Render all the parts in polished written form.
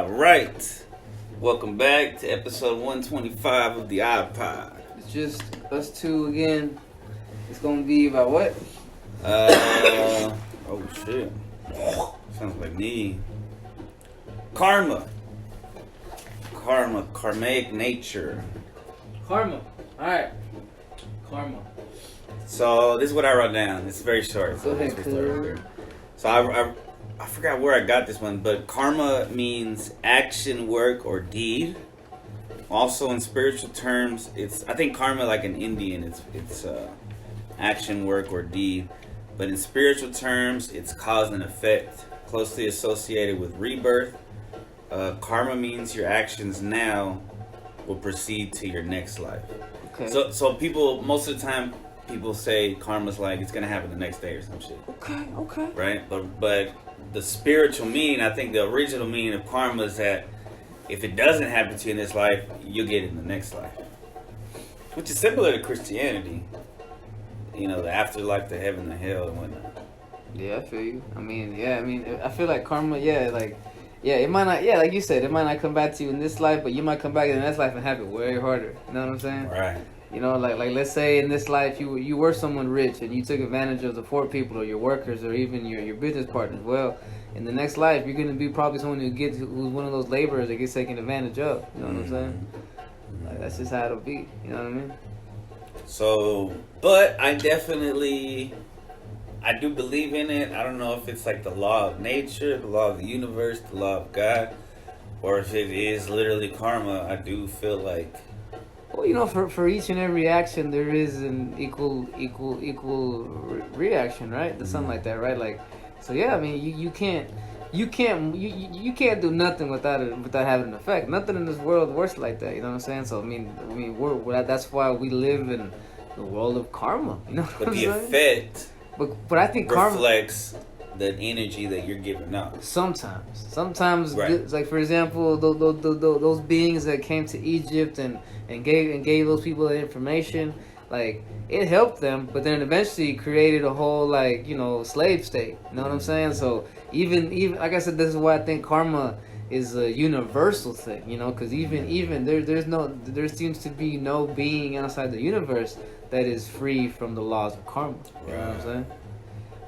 Right. Welcome back to episode 125 of the iPod. It's just us two again. It's gonna be about what? Oh shit. Sounds like me. Karma. Karmic nature. Karma. Alright. Karma. So this is what I wrote down. It's very short. Go ahead, So I forgot where I got this one, but karma means action, work, or deed. Also, in spiritual terms, I think karma, like in Indian, it's action, work, or deed. But in spiritual terms, it's cause and effect, closely associated with rebirth. Karma means your actions now will proceed to your next life. Okay. So people, most of the time, people say karma's like it's gonna happen the next day or some shit. Okay. Right? But the spiritual meaning, I think the original meaning of karma is that if it doesn't happen to you in this life, you'll get it in the next life. Which is similar to Christianity. You know, the afterlife, the heaven, the hell, and whatnot. Yeah, I feel you. I feel like karma, it might not, like you said, it might not come back to you in this life, but you might come back in the next life and have it way harder. You know what I'm saying? Right. You know, like let's say in this life you were someone rich and you took advantage of the poor people or your workers or even your business partners. Well, in the next life you're gonna be probably someone who's one of those laborers that gets taken advantage of. You know what I'm saying? Like, that's just how it'll be. You know what I mean? So, but I do believe in it. I don't know if it's like the law of nature, the law of the universe, the law of God, or if it is literally karma. I do feel like. Well, you know, for each and every action, there is an equal reaction, right? There's something like that, right? Like, so yeah, I mean, you can't do nothing without having an effect. Nothing in this world works like that. You know what I'm saying? So I mean, that's why we live in the world of karma. You know what I'm saying? Effect. But I think karma reflects the energy that you're giving out. Sometimes, right. Like for example, those beings that came to Egypt and gave those people the information, like it helped them, but then eventually created a whole slave state. You know what I'm saying? So even like I said, this is why I think karma is a universal thing. You know, because even there seems to be no being outside the universe that is free from the laws of karma. You know what I'm saying?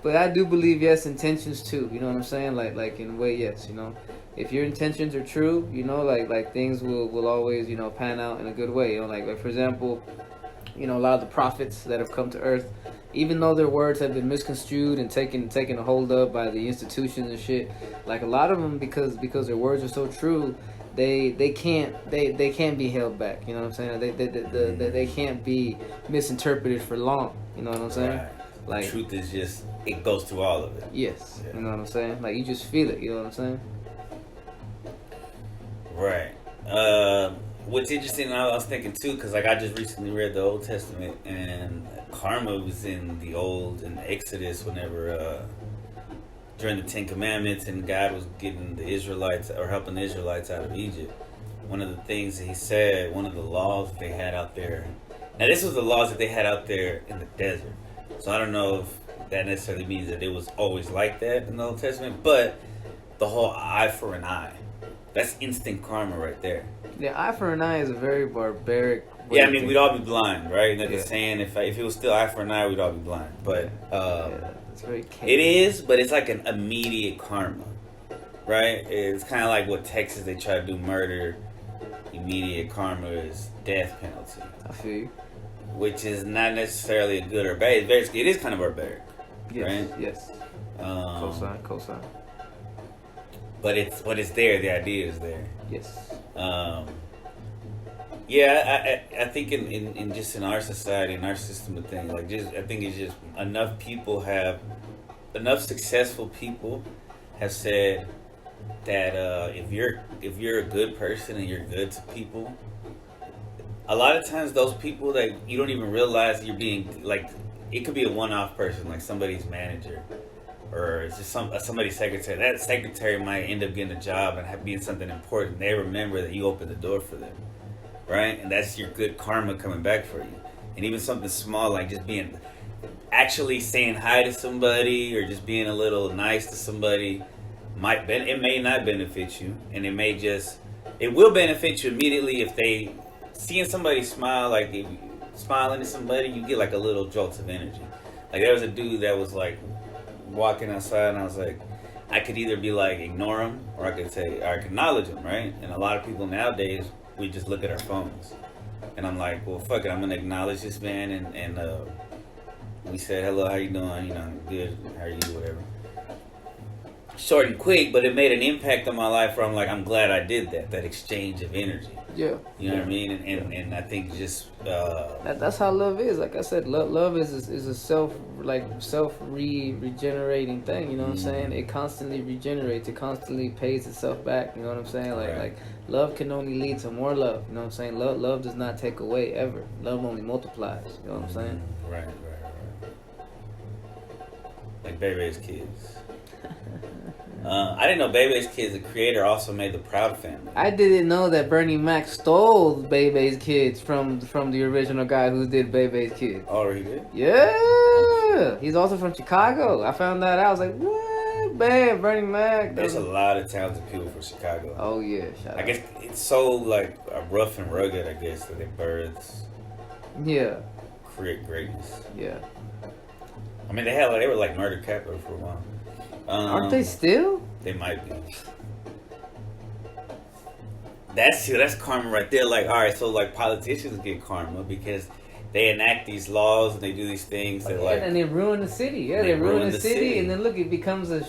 But I do believe, yes, intentions too. You know what I'm saying? Like in a way, yes. You know, if your intentions are true, you know, like things will always, you know, pan out in a good way. You know, like for example, you know, a lot of the prophets that have come to earth, even though their words have been misconstrued and taken a hold of by the institutions and shit, like a lot of them, because their words are so true, they can't be held back. You know what I'm saying? They can't be misinterpreted for long. You know what I'm saying? Right. Like, the truth is just, it goes through all of it. Yes. Yeah. You know what I'm saying? Like, you just feel it. You know what I'm saying? Right. What's interesting, I was thinking too, because like I just recently read the Old Testament, and karma was in the Old, in Exodus, whenever during the Ten Commandments, and God was getting the Israelites, or helping the Israelites out of Egypt. One of the things that he said, one of the laws that they had out there. Now this was the laws that they had out there in the desert. So I don't know if that necessarily means that it was always like that in the Old Testament, but the whole eye for an eye, that's instant karma right there. Yeah, eye for an eye is a very barbaric way. Yeah, I mean, we'd all be blind, right? Like they're saying, if it was still eye for an eye, we'd all be blind. But it's very it is, but it's like an immediate karma, right? It's kind of like what Texas, they try to do murder. Immediate karma is death penalty. I feel you. Which is not necessarily a good or bad. It is kind of barbaric. Yes. Right? Yes. Cosign. But it's there. The idea is there. Yes. I think in just in our society, in our system of things, I think it's just enough successful people have said that if you're a good person and you're good to people, a lot of times those people that you don't even realize you're being, like, it could be a one-off person, like somebody's manager, or it's just somebody's secretary. That secretary might end up getting a job and being something important. They remember that you opened the door for them, right? And that's your good karma coming back for you. And even something small like just actually saying hi to somebody or just being a little nice to somebody it may not benefit you, and it will benefit you immediately if they seeing somebody smile, like if you smiling at somebody, you get like a little jolt of energy. Like there was a dude that was like walking outside, and I was like, I could either be like ignore him, or I could acknowledge him, right? And a lot of people nowadays, we just look at our phones, and I'm like, well, fuck it, I'm gonna acknowledge this man, and we said hello, how you doing? You know, good, how are you, whatever. Short and quick, but it made an impact on my life where I'm like, I'm glad I did that exchange of energy. Yeah. You know what I mean? And I think just that's how love is. Like I said, love is a self regenerating thing. You know what I'm saying? It constantly regenerates. It constantly pays itself back. You know what I'm saying? Like love can only lead to more love. You know what I'm saying? Love does not take away ever. Love only multiplies. You know what I'm saying? Right. Like Bebe's Kids. I didn't know Bebe's Kids, the creator, also made the Proud Family. I didn't know that Bernie Mac stole Bebe's Kids from the original guy who did Bebe's Kids. Oh, he did? Yeah. He's also from Chicago. I found that out. I was like, what? Man, Bernie Mac. There's a lot of talented people from Chicago. Oh, yeah. I guess it's so, like, rough and rugged, I guess, that it births. Yeah. Create greatness. Yeah. I mean, they were like murder capital for a while. Aren't they still? They might be. That's karma right there. Like, all right, so like politicians get karma because they enact these laws and they do these things that and they ruin the city. Yeah, they ruin the city, and then look, it becomes it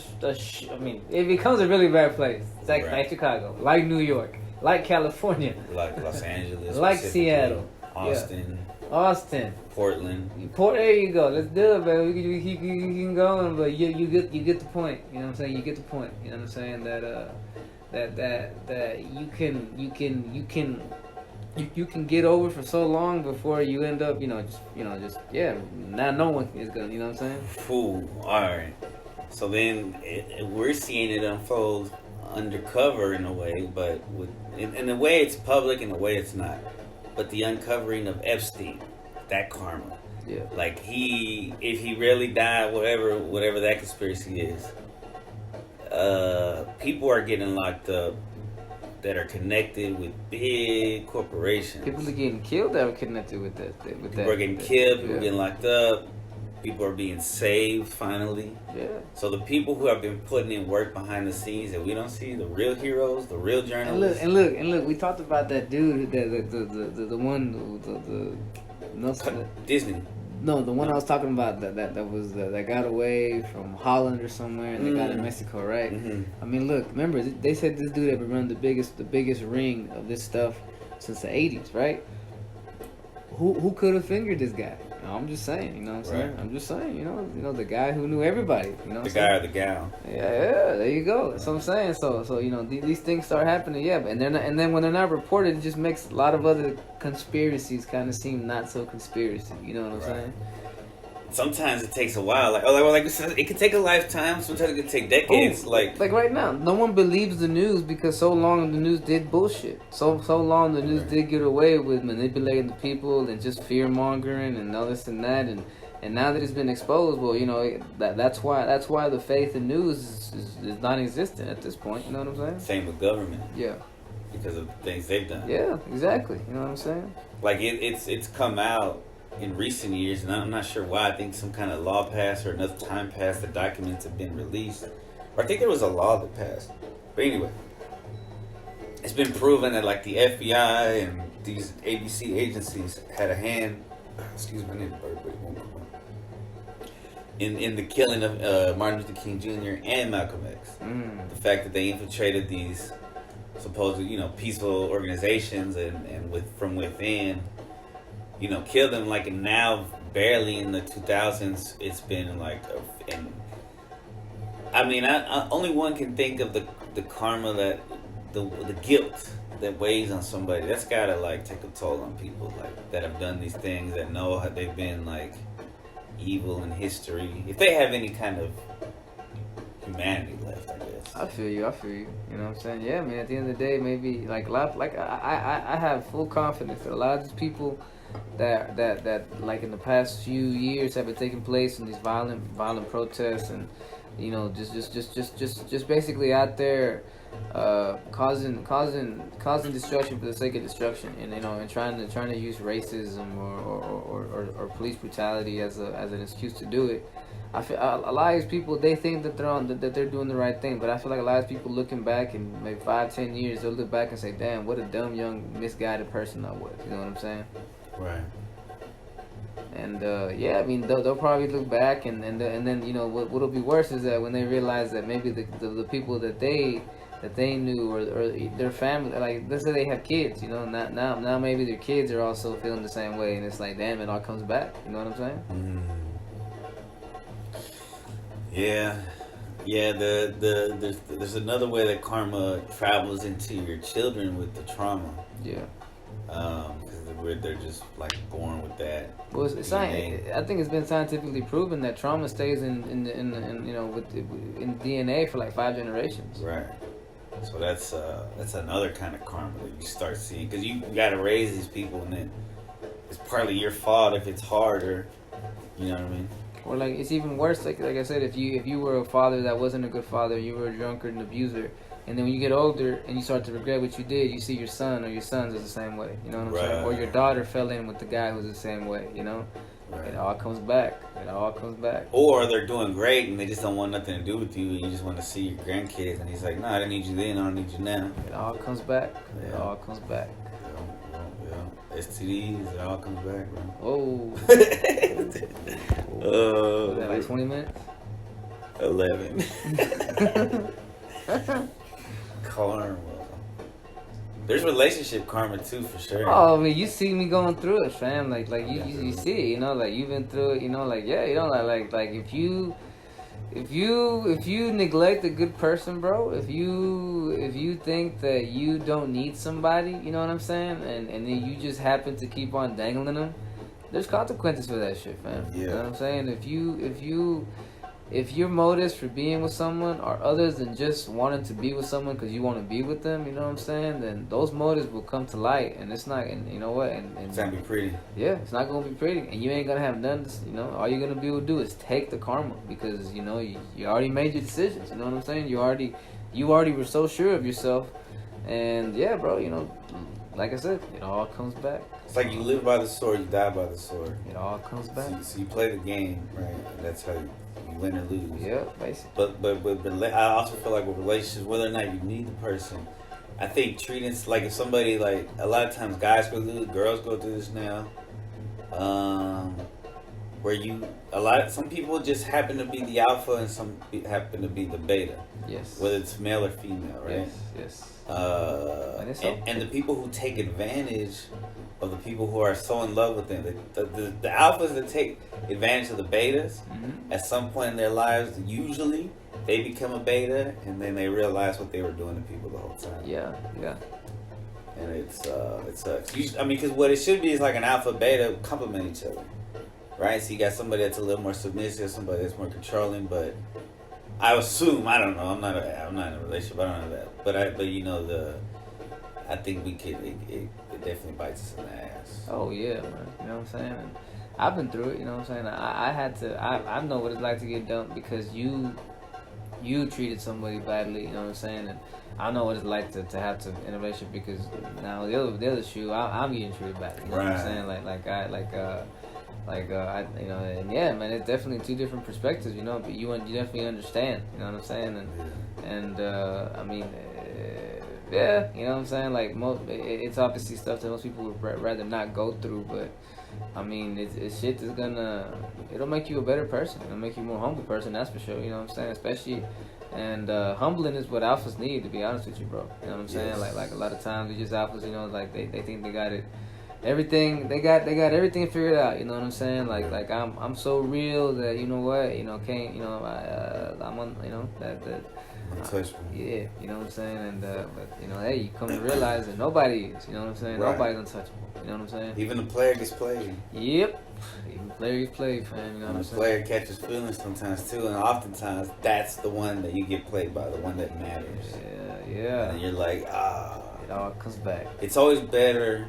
becomes a really bad place. It's like Chicago, like New York, like California, like Los Angeles, like Seattle, Austin, Portland. There you go. Let's do it, man. You can go, but you get the point. You know what I'm saying? You get the point. You know what I'm saying? That you can get over for so long before you end up, now no one is gonna. You know what I'm saying? Fool. All right. So then we're seeing it unfold undercover in a way, but in a way it's public, in a way it's not. But the uncovering of Epstein, that karma. Yeah. Like if he really died, whatever that conspiracy is, people are getting locked up that are connected with big corporations. People are getting killed that are connected with that. People are getting killed, people are getting locked up, people are being saved finally. Yeah. So the people who have been putting in work behind the scenes that we don't see, the real heroes, the real journalists. And look, we talked about that dude, the one, Disney. No, the one I was talking about that got away from Holland or somewhere and they got in Mexico, right? Mm-hmm. I mean, look, remember they said this dude had been running the biggest ring of this stuff since the 80s, right? Who could have fingered this guy? I'm just saying, you know what I'm saying? Right. I'm just saying, you know, the guy who knew everybody, you know. The guy or the gal. Yeah, there you go. That's what I'm saying. So you know, these things start happening, and then when they're not reported, it just makes a lot of other conspiracies kind of seem not so conspiracy. You know what I'm saying? Sometimes it takes a while. Like it could take a lifetime. Sometimes it could take decades. Like right now, no one believes the news because so long the news did bullshit. So long the news did get away with manipulating the people and just fear mongering and all this and that. And now that it's been exposed, well, you know that's why the faith in news is non-existent at this point. You know what I'm saying? Same with government. Yeah. Because of the things they've done. Yeah, exactly. You know what I'm saying? Like it's come out in recent years, and I'm not sure why. I think some kind of law passed or enough time passed, the documents have been released. Or I think there was a law that passed. But anyway, it's been proven that like the FBI and these ABC agencies had a hand. Excuse me, I need a bird, but it won't come up. In the killing of Martin Luther King Jr. and Malcolm X. The fact that they infiltrated these supposed, peaceful organizations and from within. Kill them. Like now, barely in the 2000s, it's been like, I only one can think of the karma that the guilt that weighs on somebody. That's gotta like take a toll on people like that have done these things, that know how they've been like evil in history. If they have any kind of humanity left, I guess. I feel you. You know what I'm saying? Yeah, I mean, at the end of the day, maybe like a lot. Like I have full confidence that a lot of these people that like in the past few years have been taking place in these violent protests and just basically out there, causing destruction for the sake of destruction, and and trying to use racism or police brutality as an excuse to do it. I feel a lot of these people, they think that they're doing the right thing, but I feel like a lot of people looking back in maybe 5-10 years, they'll look back and say, "Damn, what a dumb young misguided person I was." You know what I'm saying? Right. And yeah, I mean they'll probably look back and then what'll be worse is that when they realize that maybe the people that they knew or their family, like let's say they have kids, now maybe their kids are also feeling the same way, and it's like, damn, it all comes back. You know what I'm saying? Yeah, yeah. There's another way that karma travels into your children with the trauma. Yeah. Because they're just like born with that. Well, I think it's been scientifically proven that trauma stays in DNA for like 5 generations. Right. So that's another kind of karma that you start seeing, because you got to raise these people, and then it's partly your fault if it's harder. You know what I mean? Or like it's even worse. Like I said, if you were a father that wasn't a good father, you were a drunkard and abuser, and then when you get older and you start to regret what you did, you see your son or your sons is the same way. You know what I'm saying? Or your daughter fell in with the guy who's the same way. Right. It all comes back. Or they're doing great and they just don't want nothing to do with you, and you just want to see your grandkids, and he's like, "No, I didn't need you then. I don't need you now." It all comes back. Yeah. It all comes back. Yeah. STDs, it all comes back, bro. Oh. Was that like 20 minutes? 11. Karma. There's relationship karma too, for sure. Oh, I mean, you see me going through it, fam. Like you see it, like you've been through it, like yeah, like if you neglect a good person, bro, if you think that you don't need somebody, you know what I'm saying, and then you just happen to keep on dangling them, there's consequences for that shit, fam. Yeah. You know what I'm saying? If your motives for being with someone are others than just wanting to be with someone because you want to be with them, you know what I'm saying? Then those motives will come to light, and it's not, and you know what? And it's not gonna be pretty. Yeah, it's not gonna be pretty, and you ain't gonna have none. All you're gonna be able to do is take the karma, because you already made your decisions. You know what I'm saying? You already were so sure of yourself, and yeah, bro. Like I said, it all comes back. It's like you live by the sword, you die by the sword. It all comes back. So you play the game, right? And that's how you win or lose. Yeah, basically. But I also feel like with relationships, whether or not you need the person, I think treating like if somebody, like a lot of times guys go through it, girls go through this now, where some people just happen to be the alpha and some happen to be the beta. Yes. Whether it's male or female, right? Yes. And the people who take advantage of the people who are so in love with them, the alphas that take advantage of the betas, at some point in their lives, usually they become a beta, and then they realize what they were doing to people the whole time. Yeah. And it sucks. Because what it should be is like an alpha beta complement each other, right? So you got somebody that's a little more submissive, somebody that's more controlling, but I assume, I don't know, I'm not in a relationship, I don't know that, but I think we could, it definitely bites us in the ass. Oh yeah, man, you know what I'm saying? And I've been through it, you know what I'm saying? I know what it's like to get dumped because you treated somebody badly, you know what I'm saying? And I know what it's like to have to in a relationship, because now the other shoe, I'm getting treated badly, you know what I'm saying? And yeah, man, it's definitely two different perspectives, but you definitely understand, you know what I'm saying? Yeah, you know what I'm saying? Like, it's obviously stuff that most people would rather not go through, but I mean, it's shit that's it'll make you a better person. It'll make you a more humble person, that's for sure, you know what I'm saying? Especially, and humbling is what alphas need, to be honest with you, bro. You know what I'm saying? Like a lot of times, they just alphas, like they think they got it. Everything they got everything figured out, you know what I'm saying? Like I'm so real that can't I'm on that yeah, you know what I'm saying? And but hey, you come to realize that nobody is, you know what I'm saying? Right. Nobody's untouchable, you know what I'm saying? Even the player gets played. Yep. Even the player gets played, fam, you know what I'm saying? The player catches feelings sometimes too, and oftentimes that's the one that you get played by, the one that matters. Yeah. And you're like, it all comes back. It's always better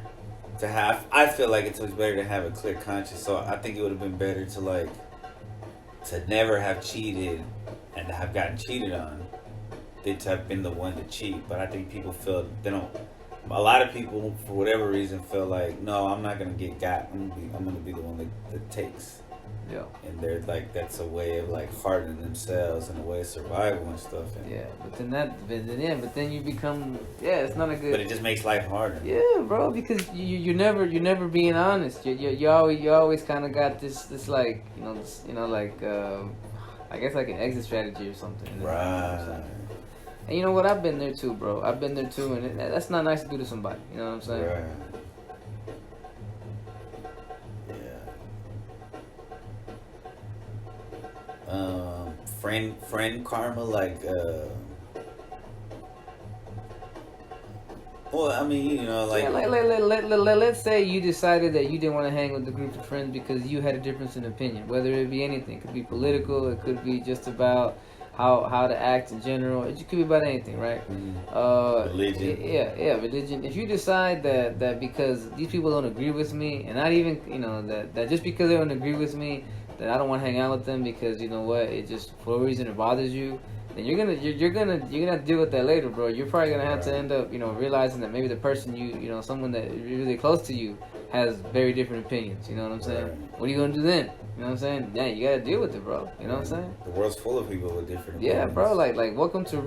to have, I feel like it's always better to have a clear conscience. So I think it would have been better to never have cheated and have gotten cheated on, they have been the one to cheat. But I think people feel they don't. A lot of people, for whatever reason, feel like, no, I'm not gonna get got. I'm gonna be the one that takes. Yeah. And they're like, that's a way of like hardening themselves and a way of survival and stuff. And, Yeah, but then you become, it's not a good. but it just makes life harder. Yeah, bro, because you're never being honest. You always kind of got this like like I guess like an exit strategy or something. You know? Right. And you know what? I've been there too, bro. I've been there too, and that's not nice to do to somebody. You know what I'm saying? Right. Yeah. Friend karma, like. Well, I mean, you know, like. Yeah, let's say you decided that you didn't want to hang with the group of friends because you had a difference in opinion, whether it be anything. It could be political. It could be just about how to act in general. It could be about anything, right? Religion. Yeah, religion. If you decide that because these people don't agree with me, and not even that just because they don't agree with me, that I don't want to hang out with them because you know what, it just for a reason it bothers you. Then you're gonna have to deal with that later, bro. You're probably gonna have to end up, realizing that maybe the person someone that is really close to you has very different opinions. You know what I'm saying? Right. What are you gonna do then? You know what I'm saying? Yeah, you gotta deal with it, bro. You know what I'm saying? The world's full of people with different opinions. Yeah, bro. Like welcome to the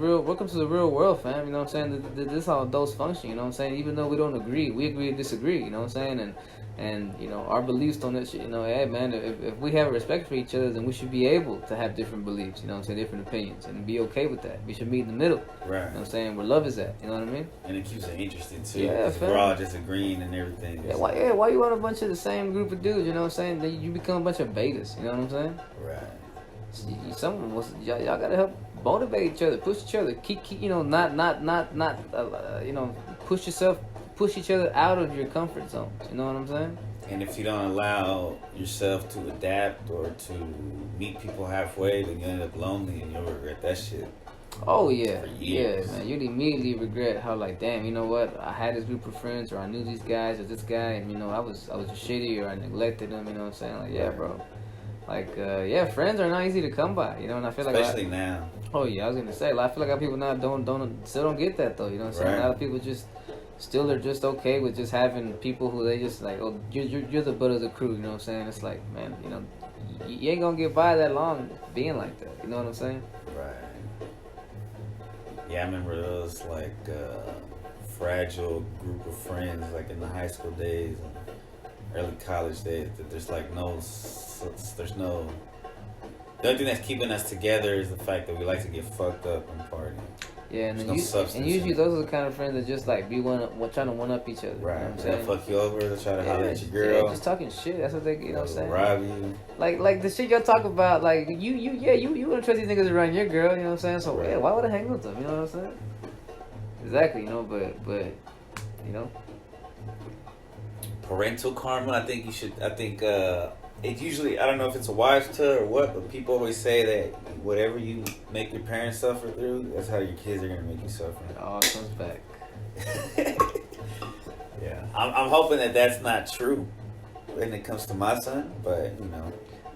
real world, fam. You know what I'm saying? This is how adults function. You know what I'm saying? Even though we don't agree, we agree to disagree. You know what I'm saying? And our beliefs on this shit, hey man, if we have respect for each other, then we should be able to have different beliefs, you know what I'm saying, different opinions, and be okay with that. We should meet in the middle. Right. You know what I'm saying? Where love is at, you know what I mean? And it keeps it interesting too. Yeah, fam. We're all just agreeing and everything. Yeah, why you want a bunch of the same group of dudes, you know what I'm saying? Then you become a bunch of betas, you know what I'm saying? Right. Y'all gotta help motivate each other, push each other, keep push each other out of your comfort zones. You know what I'm saying? And if you don't allow yourself to adapt or to meet people halfway, then you end up lonely and you'll regret that shit. Oh yeah, yeah, man. You'd immediately regret how like, damn, you know what? I had this group of friends, or I knew these guys, or this guy, and I was just shitty, or I neglected them. You know what I'm saying? Like, yeah, bro. Like, friends are not easy to come by. You know, and I feel like especially now. Oh yeah, I was gonna say, like, I feel like a lot of people now still don't get that though. You know what I'm saying? Right. A lot of people still are just okay with just having people who they just like, oh, you're the butt of the crew. You know what I'm saying? It's like, man, you ain't gonna get by that long being like that. You know what I'm saying? Right. Yeah, I remember those like fragile group of friends, like in the high school days and early college days. That there's like there's no. The only thing that's keeping us together is the fact that we like to get fucked up and party. Yeah, and usually those are the kind of friends that just like trying to one up each other. Right. You know what I'm saying? They'll fuck you over. They'll try to holler at your girl. Yeah, just talking shit. That's what they, you know what I'm saying? Rob you. Like the shit y'all talk about. Like you wouldn't trust these niggas around your girl. You know what I'm saying? So yeah, why would I hang with them? You know what I'm saying? Exactly. But parental karma. I think it usually, I don't know if it's a wives' tale or what, but people always say that whatever you make your parents suffer through, that's how your kids are going to make you suffer. It all comes back. Yeah. I'm hoping that that's not true when it comes to my son, but,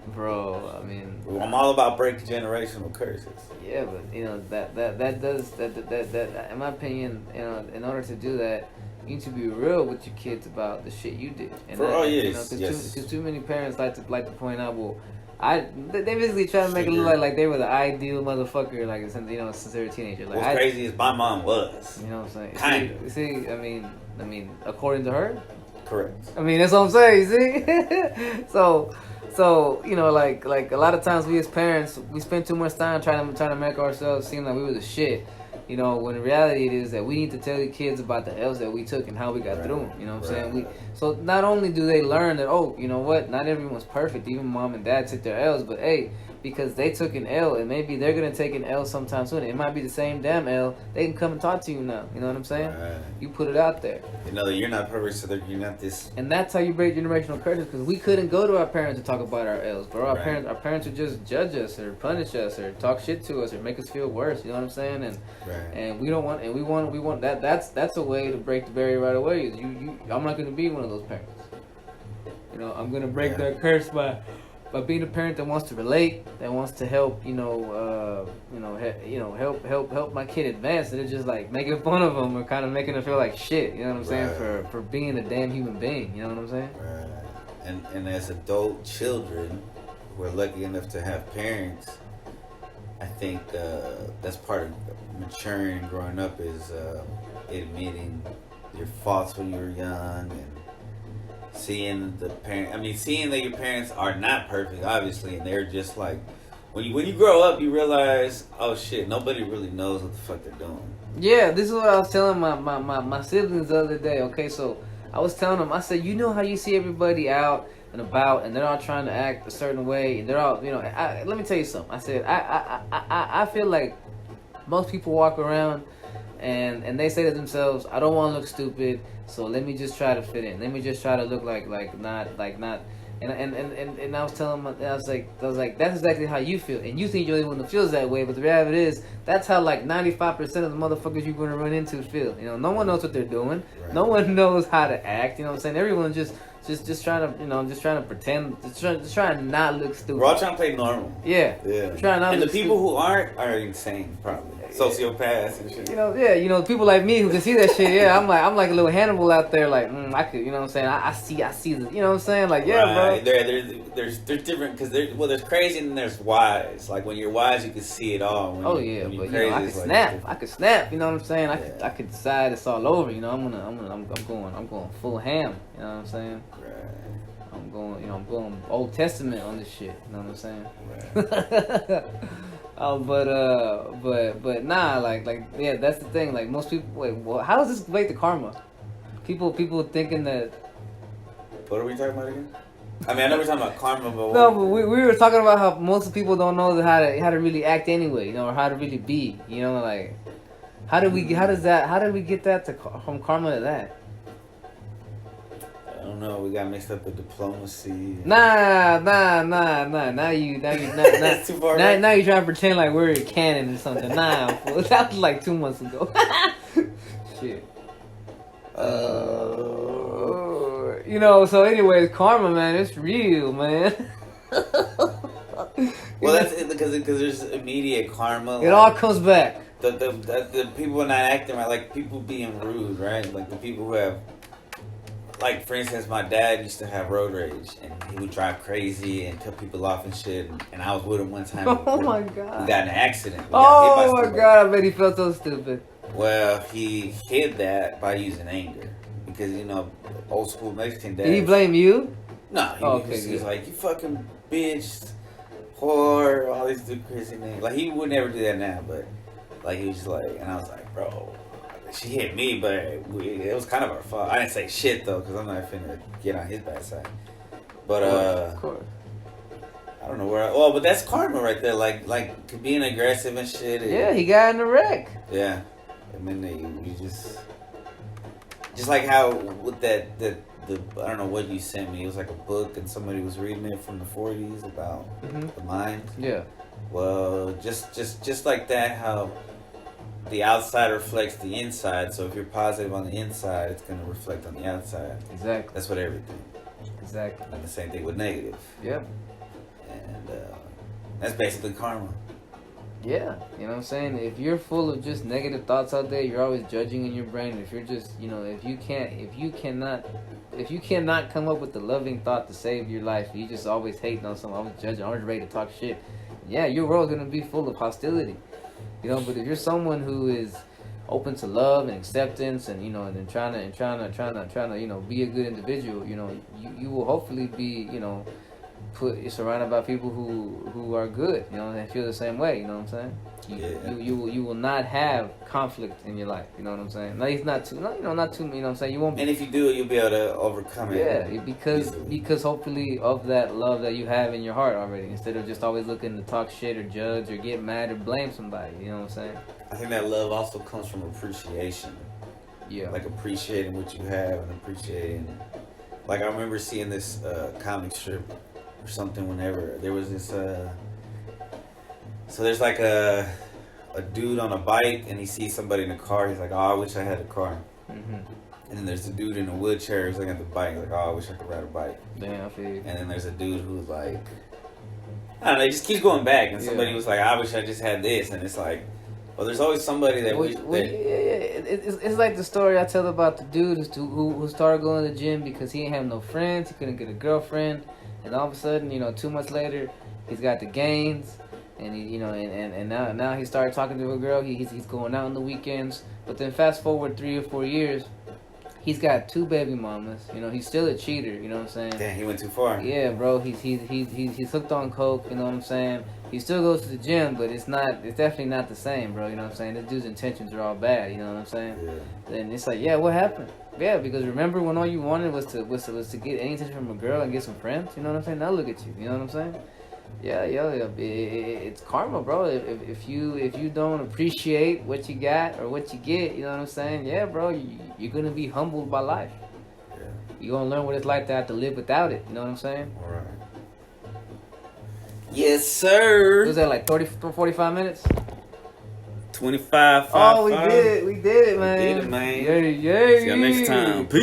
Bro, I mean... I'm all about breaking generational curses. Yeah, but, that does, in my opinion, in order to do that, you need to be real with your kids about the shit you did. And because too many parents like to point out, well, they basically try to make it look like they were the ideal motherfucker, like since they were a teenager. Like, what's crazy is my mom was. You know what I'm saying? Kind of. See, I mean, according to her. Correct. I mean, that's what I'm saying. See, so like a lot of times we as parents, we spend too much time trying to make ourselves seem like we were the shit. When in reality it is that we need to tell the kids about the L's that we took and how we got through them. You know what I'm saying? So not only do they learn that, oh, you know what, not everyone's perfect. Even mom and dad took their L's, but hey, because they took an L and maybe they're gonna take an L sometime soon. It might be the same damn L. They can come and talk to you now. You know what I'm saying? Right. You put it out there. You know that you're not perfect, so that you're not this. And that's how you break generational curses, because we couldn't go to our parents to talk about our L's, bro. Our parents would just judge us or punish us or talk shit to us or make us feel worse. You know what I'm saying? And we don't want, and we want that. That's a way to break the barrier right away. Is I'm not gonna be one of those parents. I'm gonna break their curse by But being a parent that wants to relate, that wants to help, help my kid advance, and they're just like making fun of them or kind of making them feel like shit. You know what I'm saying? For being a damn human being. You know what I'm saying? Right. And as adult children, who are lucky enough to have parents, I think that's part of maturing and growing up is admitting your faults when you were young and seeing seeing that your parents are not perfect, obviously, and they're just like when you grow up, you realize, oh shit, nobody really knows what the fuck they're doing. Yeah, this is what I was telling my siblings the other day. Okay, so I was telling them, I said, you know how you see everybody out and about, and they're all trying to act a certain way, and they're all, let me tell you something. I said, I feel like most people walk around and they say to themselves, I don't want to look stupid, so let me just try to fit in. Let me just try to look like not. And I was telling them, I was like, that's exactly how you feel, and you think you're the only one that feels that way, but the reality is, that's how like 95% of the motherfuckers you're gonna run into feel. No one knows what they're doing. Right. No one knows how to act. You know what I'm saying? Everyone's just trying to, just trying to pretend, just trying to not look stupid. We're all trying to play normal. Yeah. Trying not. And the people who aren't are insane, probably. Sociopaths and shit. People like me who can see that shit. Yeah, I'm like a little Hannibal out there. Like, I could, you know what I'm saying? I see the, you know what I'm saying? Like, yeah, right. Bro. There's different because there's crazy and there's wise. Like when you're wise, you can see it all. When but crazy, I could snap. I could snap. You know what I'm saying? I could decide it's all over. I'm going full ham. You know what I'm saying? Right. I'm going Old Testament on this shit. You know what I'm saying? Right. But nah, yeah, that's the thing. Like most people, how does this relate to karma? People thinking that. What are we talking about again? I mean, I know we're talking about karma, but no, but we were talking about how most people don't know how to really act anyway, or how to really be, like how did we get that from karma to that? I don't know. We got mixed up with diplomacy. Nah. Now you're trying to pretend like we're a canon or something. Nah, that was like 2 months ago. Shit. So anyways, karma, man, it's real, man. Well, that's it, because there's immediate karma. It all comes back. The people not acting right, like people being rude, right? Like the people who have. Like, for instance, my dad used to have road rage, and he would drive crazy and cut people off and shit, and I was with him one time. Oh, my God. We got in an accident. Oh, my God, I bet he felt so stupid. Well, he hid that by using anger, because, old school Mexican dad. Did he blame you? No, he was like, you fucking bitch, whore, all these crazy names. Like, he would never do that now, but, like, he was just like, and I was like, bro. She hit me, but it was kind of our fault. I didn't say shit, though, because I'm not finna get on his bad side. But, of course. I don't know where but that's karma right there. Like being aggressive and shit. Yeah, he got in a wreck. Yeah. I mean, you just like how with the I don't know what you sent me. It was like a book, and somebody was reading it from the 40s about the mind. Yeah. Well, just like that, how the outside reflects the inside. So if you're positive on the inside, it's going to reflect on the outside. Exactly. That's what everything. Exactly. And the same thing with negative. Yep. And that's basically karma. Yeah, you know what I'm saying? If you're full of just negative thoughts out there, you're always judging in your brain. If you're just, if you cannot come up with the loving thought to save your life, you just always hating on someone, always judging, always ready to talk shit. Yeah, your world's going to be full of hostility. But if you're someone who is open to love and acceptance, and and trying to be a good individual, you will hopefully be surrounded by people who are good, and feel the same way. You know what I'm saying? You will not have conflict in your life. You know what I'm saying? Not too. You know what I'm saying? You won't. And if you do, you'll be able to overcome it. Yeah, because hopefully of that love that you have in your heart already, instead of just always looking to talk shit or judge or get mad or blame somebody. You know what I'm saying? I think that love also comes from appreciation. Yeah. Like appreciating what you have and appreciating. Like I remember seeing this comic strip or something whenever there was this so there's like a dude on a bike, and he sees somebody in a car. He's like, oh, I wish I had a car. Mm-hmm. And then there's a dude in a wheelchair who's looking at the bike, like, oh, I wish I could ride a bike. Damn, I feel you. And then there's a dude who's like I don't know. It just keeps going back, and Yeah. somebody was like, "I wish I just had this," and it's like, well, there's always somebody that Well, wish well, yeah, that. it's like the story I tell about the dude who started going to the gym because he ain't have no friends, he couldn't get a girlfriend, and all of a sudden, 2 months later, he's got the gains, and and now he started talking to a girl. He's going out on the weekends, but then fast forward 3 or 4 years, he's got 2 baby mamas. He's still a cheater. You know what I'm saying? Damn, he went too far. Yeah, bro. He's hooked on coke. You know what I'm saying? He still goes to the gym, but it's definitely not the same, bro. You know what I'm saying? This dude's intentions are all bad. You know what I'm saying? Yeah. And it's like, yeah, what happened? Yeah, because remember when all you wanted was to get any attention from a girl and get some friends. You know what I'm saying? Now look at you. You know what I'm saying? Yeah. It's karma, bro. If you don't appreciate what you got or what you get, you know what I'm saying? Yeah, bro. You're gonna be humbled by life. Yeah. You're gonna learn what it's like to have to live without it. You know what I'm saying? All right. Yes, sir. Was that like 30, 45 minutes? 25. Oh, we did it, man. We did it, man. Yeah. See you next time. Peace.